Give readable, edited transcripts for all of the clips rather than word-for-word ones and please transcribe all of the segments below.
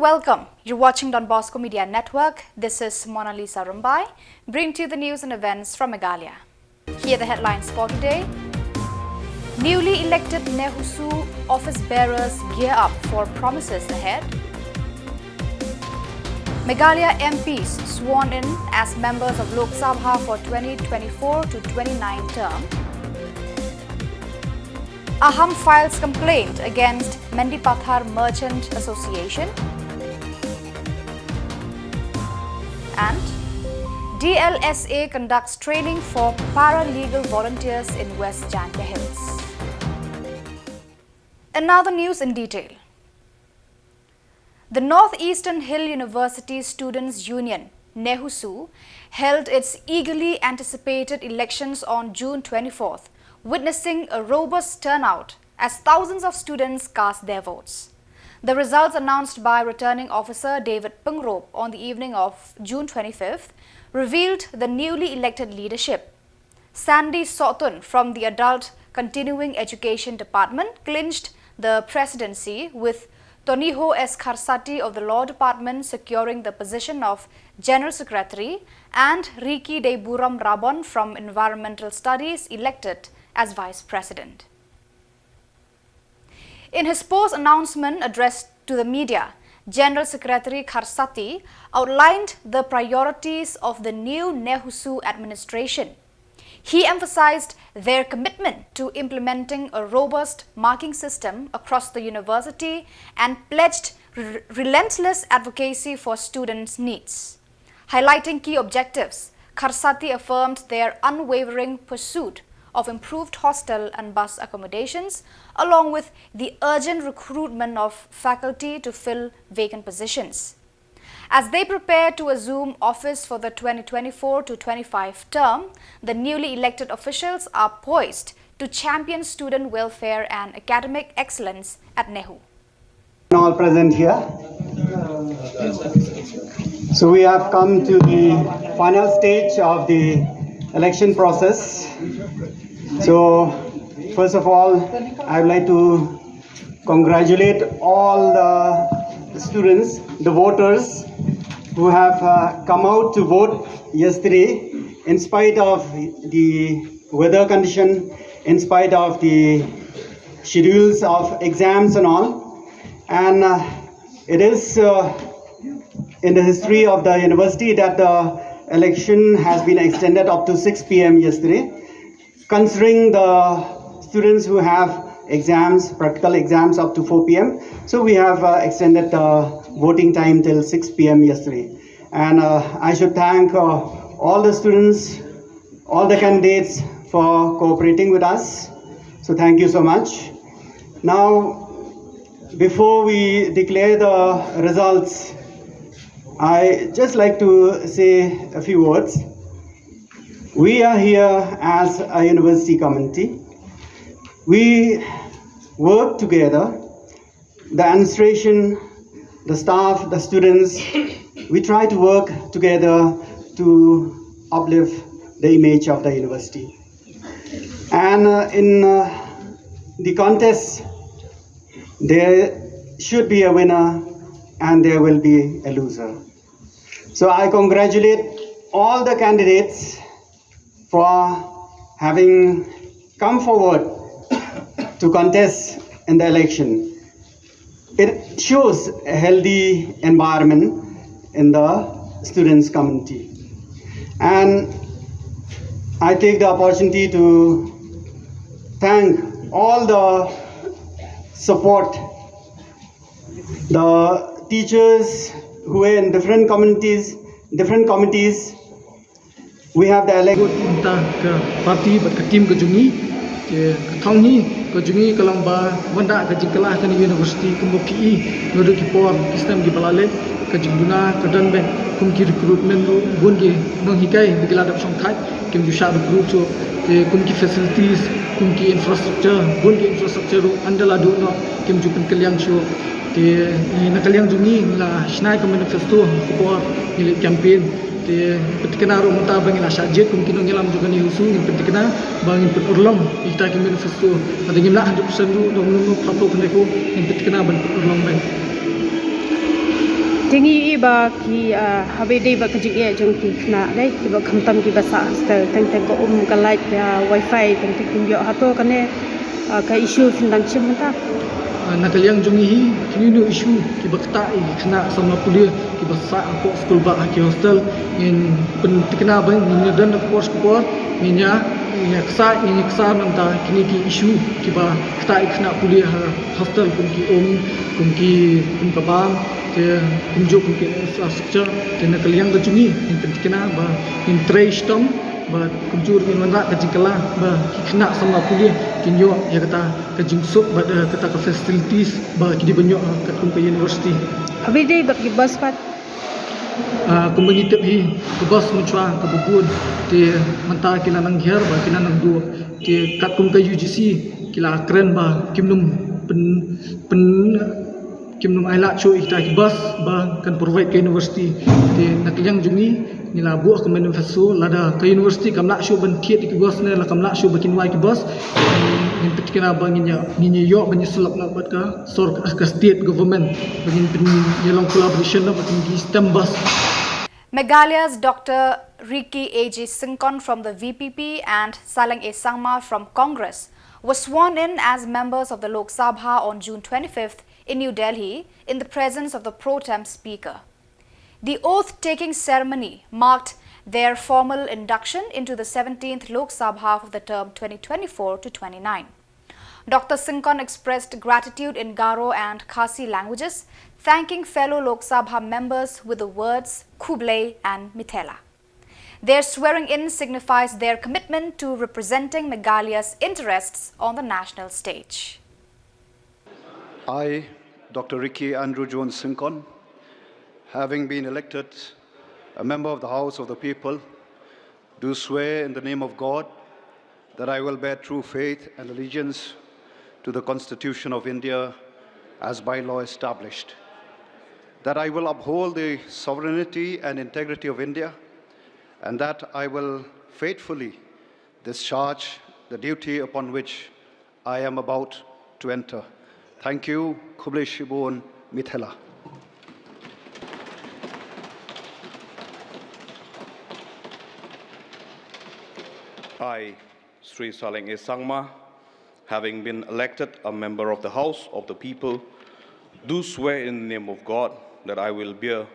and welcome. You're watching Don Bosco Media Network. This is Mona Lisa Rumbai, bringing to you the news and events from Meghalaya. Here are the headlines for today. Newly elected NEHU office bearers gear up for promises ahead. Meghalaya MPs sworn in as members of Lok Sabha for 2024 to 29 term. Aham files complaint against Mendipathar Merchant Association. And DLSA conducts training for paralegal volunteers in West Jantia Hills. And now the news in detail. The Northeastern Hill University Students' Union, NEHU, held its eagerly anticipated elections on June 24th, witnessing a robust turnout as thousands of students cast their votes. The results announced by Returning Officer David Pungrop on the evening of June 25th revealed the newly elected leadership. Sandy Sotun from the Adult Continuing Education Department clinched the presidency, with Toniho S. Kharsati of the Law Department securing the position of General Secretary and Riki De Buram Rabon from Environmental Studies elected as Vice President. In his post announcement addressed to the media, General Secretary Kharsati outlined the priorities of the new NEHU administration. He emphasized their commitment to implementing a robust marking system across the university and pledged relentless advocacy for students' needs. Highlighting key objectives, Kharsati affirmed their unwavering pursuit of improved hostel and bus accommodations, along with the urgent recruitment of faculty to fill vacant positions. As they prepare to assume office for the 2024 to 25 term, the newly elected officials are poised to champion student welfare and academic excellence at NEHU. All present here. So we have come to the final stage of the election process. So first of all, I would like to congratulate all the students, the voters who have come out to vote yesterday in spite of the weather condition, in spite of the schedules of exams and all. And it is in the history of the university that the election has been extended up to 6 p.m. yesterday. Considering the students who have exams, practical exams up to 4 p.m. So we have extended the voting time till 6 p.m. yesterday. And I should thank all the students, all the candidates for cooperating with us. So thank you so much. Now, before we declare the results, I just like to say a few words. We are here as a university community. We work together, the administration, the staff, the students. We try to work together to uplift the image of the university. And in the contest, there should be a winner and there will be a loser. So I congratulate all the candidates for having come forward to contest in the election. It shows a healthy environment in the students' community. And I take the opportunity to thank all the support, the teachers who are in different communities, different committees. We have the election. Parti berketim kejungi, ketangni kejungi kelamba wanda kejikalah kan universiti kumbuki nudu kipor sistem gibalale kejingduna kedan ben kumki recruitment gungi nonghikai bigila dap songthai kim jusha recruit so kumki facilities kumki infrastructure gungi infrastructure andala do no kim jupen kaliang so te nakaliang jungi la snai ka manifesto Khubor ni campaign te petikana ro muta bangin asajit kumki no ngelam juga ni husu ni petikana bangin perurlom ita ki manifesto ada ngimla 100% do no pablo kene ko ni petikana ban perurlom ben Tingi iba ki habe dei ba kajing e jong ki na dai ki ba khamtam ki ba sa tang tang ko ka light ya wifi tang tang yo hato kane ka issue findang chim ta nakaliang jungi hi kini no issue ki bakta i kena sama kuliah ki basa ko school ba ki hostel in pen tikna ba ni dan course ko ninya ksa manta kini ki issue ki ba kta i kena kuliah hostel kun ki kabang te kunjo kun ki infrastructure te nakaliang jungi in pen tikna ba in trace tom ba kunjur min manra ka jingkala ba kena sama kuliah kinyo ya kata ka jingsuk ba kata ka facilities ba kidi banyo ka kun ka university habe dei ba ki bus pat kumbani tep hi ka bus muchwa ka bubun te manta kila nang gher ba kila nang du te kat kun ka UGC kila kren ba kimnum pen kimnum aila cho ita ki bus ba kan provide ka university te nakliang jungi nila buah ke manifesto lada ke university kamla shu ban thiet ki bos ne la kamla shu bakin wai ki bos in petkina banginya yo banyi selap na bat ka sor ka state government bangin pin yelong collaboration na bakin ki stem bus. Meghalaya's Dr. Ricky A.J. Sinkon from the VPP and Salang A. Sangma from Congress were sworn in as members of the Lok Sabha on June 25th in New Delhi in the presence of the pro-tem speaker. The oath-taking ceremony marked their formal induction into the 17th Lok Sabha of the term 2024 to 29. Dr. Sinkon expressed gratitude in Garo and Khasi languages, thanking fellow Lok Sabha members with the words Khuble and Mithela. Their swearing-in signifies their commitment to representing Meghalaya's interests on the national stage. I, Dr. Ricky Andrew Jones Sinkon, having been elected a member of the House of the People, do swear in the name of God that I will bear true faith and allegiance to the Constitution of India as by law established, that I will uphold the sovereignty and integrity of India, and that I will faithfully discharge the duty upon which I am about to enter. Thank you, Khuborjylla Mithela. I, Sri Salang A. Sangma, having been elected a member of the House of the People, do swear in the name of God that I will bear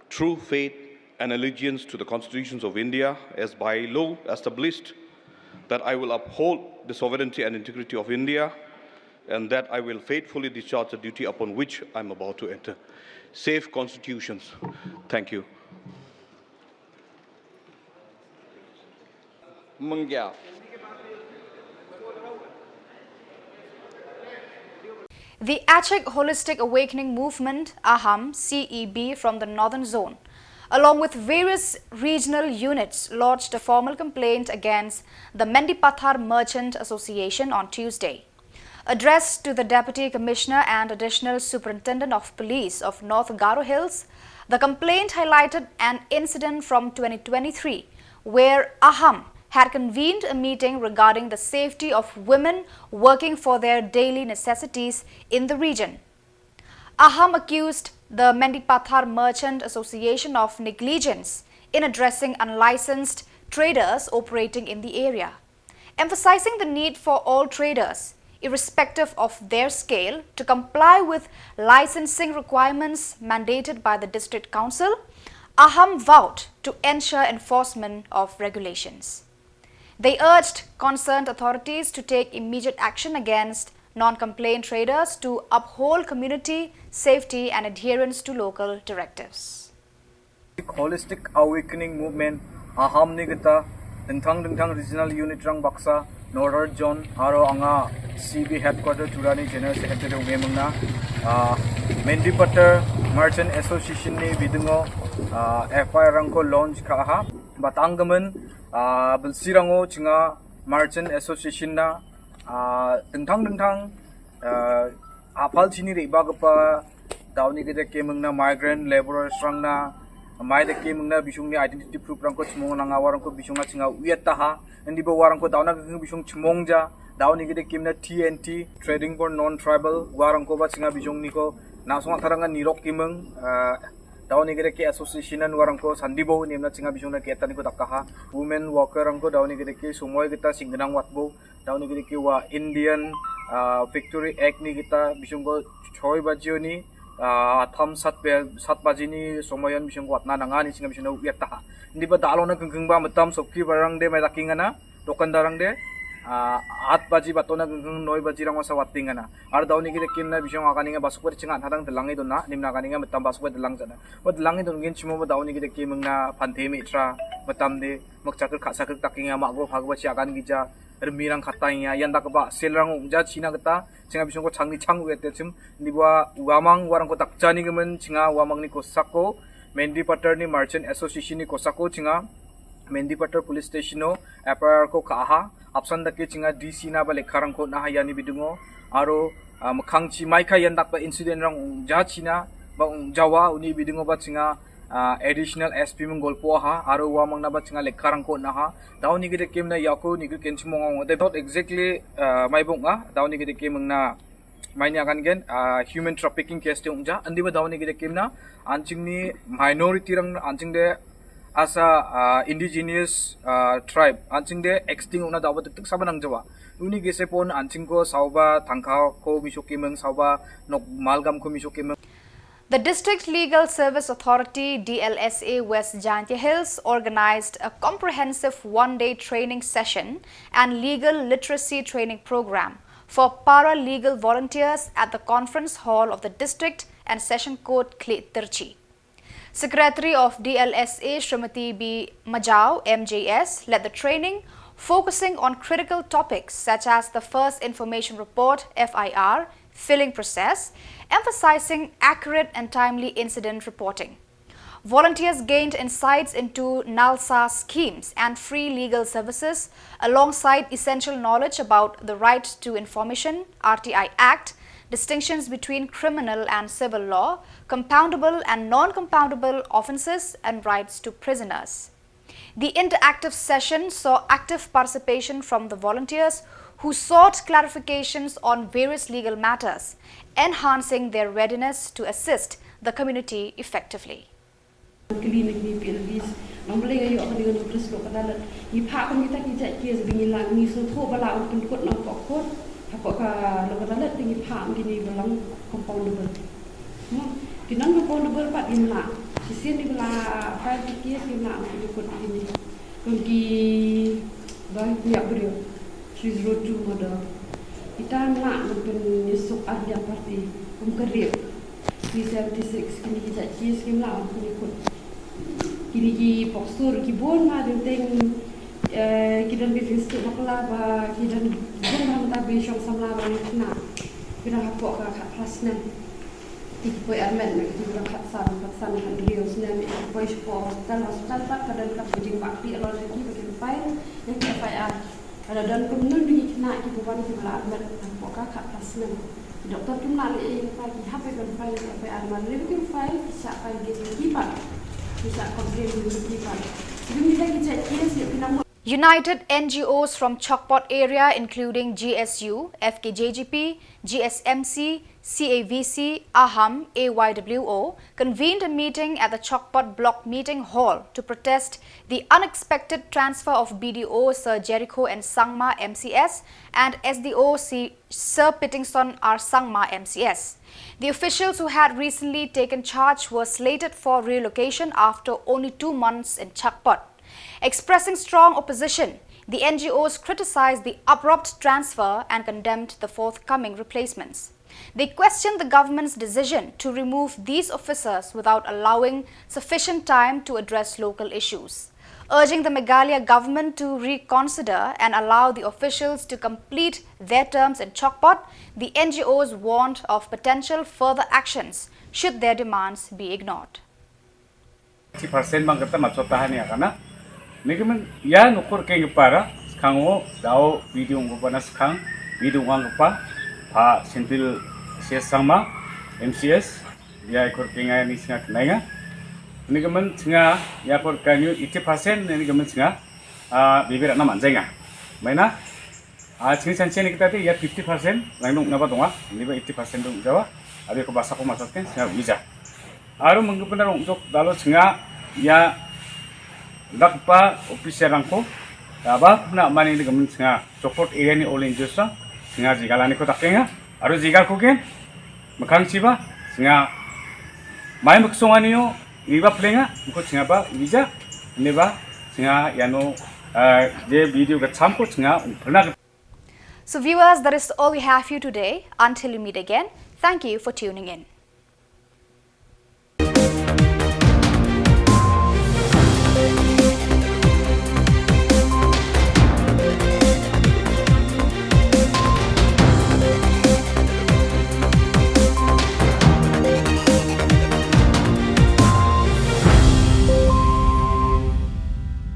true faith and allegiance to the constitutions of India as by law established, that I will uphold the sovereignty and integrity of India, and that I will faithfully discharge the duty upon which I am about to enter. Safe constitutions. Thank you. The Achek Holistic Awakening Movement, AHAM, CEB from the Northern Zone, along with various regional units, lodged a formal complaint against the Mendipathar Merchant Association on Tuesday. Addressed to the Deputy Commissioner and Additional Superintendent of Police of North Garo Hills, the complaint highlighted an incident from 2023 where AHAM had convened a meeting regarding the safety of women working for their daily necessities in the region. AHAM accused the Mendipathar Merchant Association of negligence in addressing unlicensed traders operating in the area, emphasizing the need for all traders, irrespective of their scale, to comply with licensing requirements mandated by the District Council. AHAM vowed to ensure enforcement of regulations. They urged concerned authorities to take immediate action against non-complaint traders to uphold community safety and adherence to local directives. Holistic Awakening Movement AHAM nigata dengtang regional unit rang baksa Northern Zone aro anga CB headquarter Turani General Secretary ngemungna Mendipathar Merchant Association ni bidungo FI rangko launch ka aha batanggamen belsirango chinga Merchant Association na dengtang apal chini riba gapa dauni gede kemungna migrant laborers rangna mai de kemungna bisungni identity proof rangko chmong nanga warangko bisunga chinga uyataha ndibo warangko dauna geng bisung chmongja dauni gede kemna TNT trading for non tribal warangko ba chinga bisungni ko nasong tharanga nirok kemung dauni gede ke association warang ko sandibo nimna cinga bisungna ke tani ko takkaha women worker rang ko dauni gede ke sumoy kita singgenang watbo dauni gede ke wa Indian Victory Act ni kita bisung ko choi bajio ni tham sat baji ni somoyan bisung ko atna nanga ni cinga bisungna uyat taha ndi ba dalona kengkeng ba matam sopki barang de mai takingana dokandarang de 8 baji batona geng 9 baji rang wasa watingana ar dauni gide kimna bisong akaninga basukwer cinga hadang delangi donna nimna akaninga metam basukwer delang jana delangi don gin chimo dauni gide kimna panthe mitra metam de makchakir khasakir takinga magbo phagwa chi akan gija remirang khatainya yanda kaba selrang ungja china gata cinga bisong ko changni changu ete chim niwa uamang warang ko takjani gemen cinga uamang ni kosako Mendi Patter ni Merchant Association ni kosako cinga Mendi Patter Police Station no apar ko kaha apsan dake cinga DC na balik karang ko na hayani bidungo aro makhang chi maika yandak ba incident rang ja china ba jawa uni bidungo ba cinga additional SP mongol po ha aro wa mang na ba cinga lekharang ko na ha dauni gide kem na yako ni ken chimong they not exactly mai bunga dauni gide kem na maini akan gen human trafficking case te ungja andi ba dauni gide kem na anching ni minority rang anching de asa indigenous tribe anching de extinct una dawa tuk sabanang jawa uni gese pon anching ko sauba thangkha ko misokimeng sauba nok malgam ko misokimeng. The District Legal Service Authority DLSA West Jaintia Hills organized a comprehensive one-day training session and legal literacy training program for para-legal volunteers at the conference hall of the district and session court Tirchi. Secretary of DLSA Srimati B. Majau, MJS, led the training, focusing on critical topics such as the First Information Report, FIR, filling process, emphasizing accurate and timely incident reporting. Volunteers gained insights into NALSA schemes and free legal services, alongside essential knowledge about the Right to Information, RTI Act, distinctions between criminal and civil law, compoundable and non-compoundable offences, and rights to prisoners. The interactive session saw active participation from the volunteers who sought clarifications on various legal matters, enhancing their readiness to assist the community effectively. Kita nak mungkin esok ada parti kerja 376 kini kita cis kini lah kini ikut kini ki postur ki bon lah denteng kita bisnis tu maklah ba kita jangan tapi syong samla ba nak kita hapok ka khasnews ikoi armen nak kita khassan handrio sebenarnya ikoi hospital tak kadang kadang jing bakti kalau lagi bagi file yang FIR ada dan kemudian di nak kita buat di belah armen hapok ka khasnews doktor tu nak pagi HP kan file FIR mana lebih file bisa file dia bisa komplain dia jadi kita cek kita United NGOs from Chokpot area including GSU, FKJGP, GSMC, CAVC, AHAM, AYWO convened a meeting at the Chokpot Block Meeting Hall to protest the unexpected transfer of BDO Sir Jericho and Sangma MCS and SDO Sir Pittingson R Sangma MCS. The officials who had recently taken charge were slated for relocation after only 2 months in Chokpot. Expressing strong opposition, the NGOs criticized the abrupt transfer and condemned the forthcoming replacements. They questioned the government's decision to remove these officers without allowing sufficient time to address local issues. Urging the Meghalaya government to reconsider and allow the officials to complete their terms in Chokpot, the NGOs warned of potential further actions should their demands be ignored. Megaman ya nukur keng para kango dao video ngopanas kang video ngangpa pa sentil sesama MCS ya ikor kenga ni singa kenanga megaman singa ya kor kanyu 80% megaman singa bibir na manjenga maina singa sanchen kita ti ya 50% lainung napa donga ni ba 80% dong jawa abi ko basa ko masatken singa bija Aro menggapena untuk dalu cenga ya dakpa officer rangko aba na mani ni gamen cenga support area ni olin jusa cenga jigalani ko takenga aro jigal ko gen makang ciba cenga mai maksongani yo iba plenga ko cenga ba bija neba cenga yano je video ga chamko cenga pernah. So viewers, that is all we have for you today. Until we meet again, thank you for tuning in.